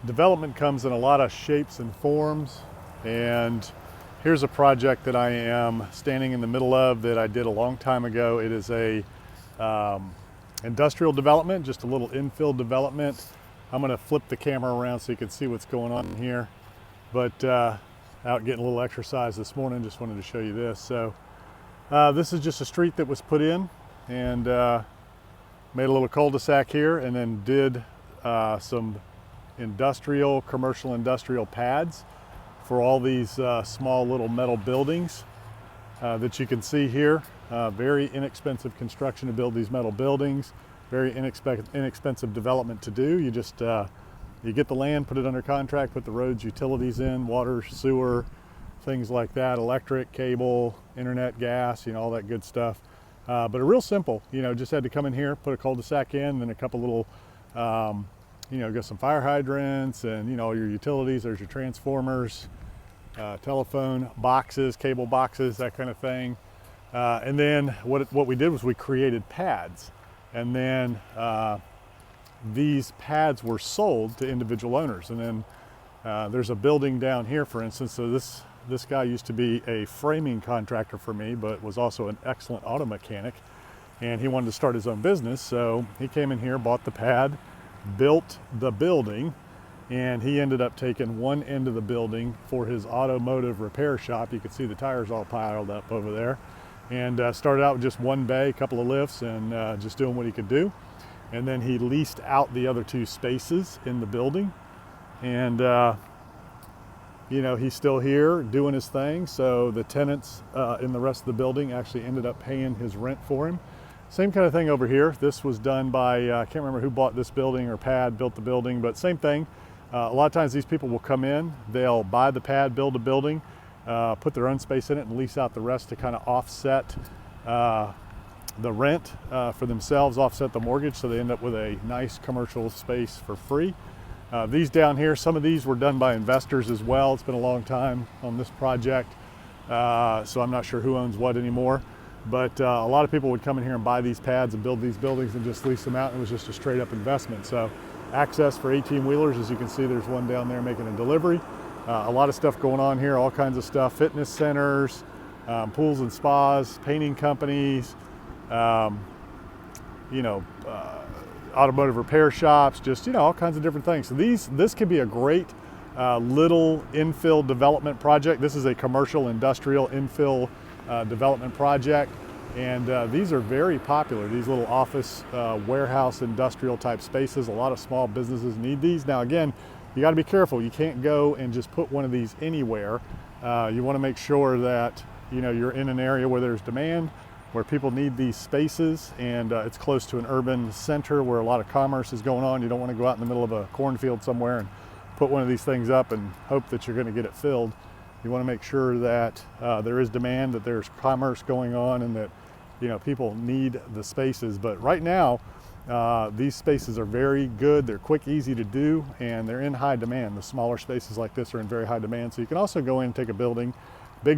Development comes in a lot of shapes and forms, and here's a project that I am standing in the middle of that I did a long time ago. It is a industrial development, just a little infill development. I'm going to flip the camera around so you can see what's going on here. But out getting a little exercise this morning, just wanted to show you this. So this is just a street that was put in, and made a little cul-de-sac here, and then did some commercial industrial pads for all these small little metal buildings that you can see here. Very inexpensive construction to build these metal buildings, very inexpensive development to do. You just you get the land, put it under contract, put the roads, utilities in, water, sewer, things like that, electric, cable, internet, gas, all that good stuff. But a real simple, just had to come in here, put a cul-de-sac in, then a couple little got some fire hydrants and all your utilities. There's your transformers, telephone boxes, cable boxes, that kind of thing. And then what we did was we created pads, and then these pads were sold to individual owners. And then there's a building down here, for instance. So this guy used to be a framing contractor for me, but was also an excellent auto mechanic, and he wanted to start his own business. So he came in here, bought the pad, built the building, and he ended up taking one end of the building for his automotive repair shop. You can see the tires all piled up over there, and started out with just one bay, a couple of lifts, and just doing what he could do. And then he leased out the other two spaces in the building, and he's still here doing his thing. So the tenants in the rest of the building actually ended up paying his rent for him. Same kind of thing over here. This was done by, I can't remember who bought this building or pad, built the building, but same thing. A lot of times these people will come in, they'll buy the pad, build a building, put their own space in it, and lease out the rest to kind of offset the rent for themselves, offset the mortgage, so they end up with a nice commercial space for free. These down here, some of these were done by investors as well. It's been a long time on this project, so I'm not sure who owns what anymore. But a lot of people would come in here and buy these pads and build these buildings and just lease them out. And it was just a straight up investment. So access for 18-wheelers, as you can see, there's one down there making a delivery. A lot of stuff going on here, all kinds of stuff, fitness centers, pools and spas, painting companies, automotive repair shops, just, all kinds of different things. So this could be a great little infill development project. This is a commercial industrial infill development project, and these are very popular. These little office, warehouse, industrial type spaces. A lot of small businesses need these. Now again, you got to be careful. You can't go and just put one of these anywhere. You want to make sure that you're in an area where there's demand, where people need these spaces, and it's close to an urban center where a lot of commerce is going on. You don't want to go out in the middle of a cornfield somewhere and put one of these things up and hope that you're going to get it filled. You want to make sure that there is demand, that there's commerce going on, and that people need the spaces. But right now, these spaces are very good. They're quick, easy to do, and they're in high demand. The smaller spaces like this are in very high demand. So you can also go in and take a big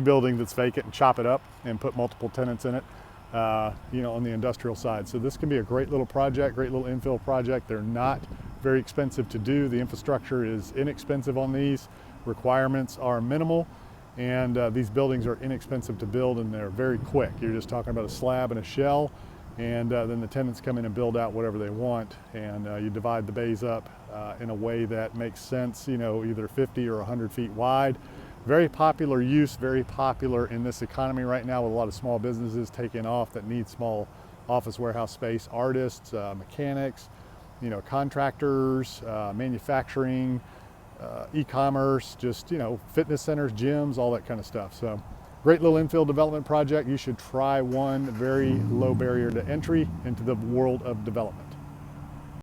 building that's vacant, and chop it up and put multiple tenants in it, on the industrial side. So this can be a great little project, great little infill project. They're not very expensive to do. The infrastructure is inexpensive on these. Requirements are minimal, and these buildings are inexpensive to build, and they're very quick. You're just talking about a slab and a shell, and then the tenants come in and build out whatever they want, and you divide the bays up in a way that makes sense, either 50 or 100 feet wide. Very popular use, very popular in this economy right now, with a lot of small businesses taking off that need small office warehouse space, artists, mechanics, contractors, manufacturing, e-commerce, just, fitness centers, gyms, all that kind of stuff. So great little infill development project. You should try one. Very low barrier to entry into the world of development.